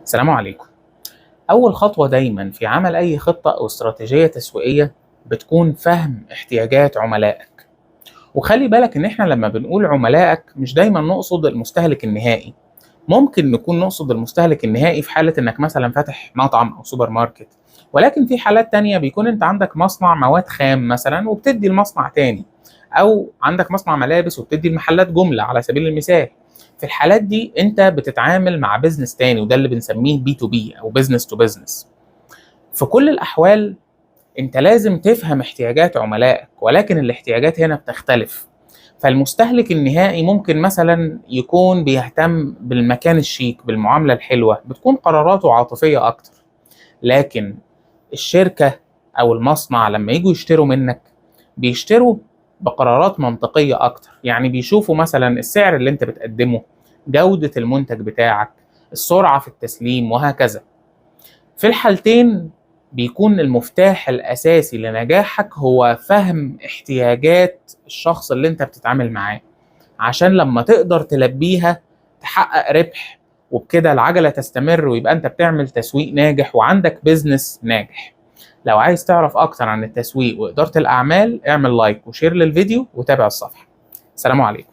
السلام عليكم. أول خطوة دايما في عمل أي خطة أو استراتيجية تسويقية بتكون فهم احتياجات عملائك. وخلي بالك إن إحنا لما بنقول عملائك مش دايما نقصد المستهلك النهائي. ممكن نكون نقصد المستهلك النهائي في حالة إنك مثلا فاتح مطعم أو سوبر ماركت، ولكن في حالات تانية بيكون أنت عندك مصنع مواد خام مثلا وبتدي المصنع تاني، أو عندك مصنع ملابس وبتدي المحلات جملة على سبيل المثال. في الحالات دي انت بتتعامل مع بيزنس تاني، وده اللي بنسميه بي تو بي او بيزنس تو بيزنس. في كل الاحوال انت لازم تفهم احتياجات عملائك، ولكن الاحتياجات هنا بتختلف. فالمستهلك النهائي ممكن مثلا يكون بيهتم بالمكان الشيك، بالمعاملة الحلوة، بتكون قراراته عاطفية اكتر. لكن الشركة او المصنع لما يجوا يشتروا منك بيشتروا بقرارات منطقية أكتر، يعني بيشوفوا مثلا السعر اللي أنت بتقدمه، جودة المنتج بتاعك، السرعة في التسليم وهكذا. في الحالتين بيكون المفتاح الأساسي لنجاحك هو فهم احتياجات الشخص اللي أنت بتتعامل معاه، عشان لما تقدر تلبيها تحقق ربح، وبكده العجلة تستمر ويبقى أنت بتعمل تسويق ناجح وعندك بيزنس ناجح. لو عايز تعرف أكتر عن التسويق وإدارة الأعمال اعمل لايك وشير للفيديو وتابع الصفحة. السلام عليكم.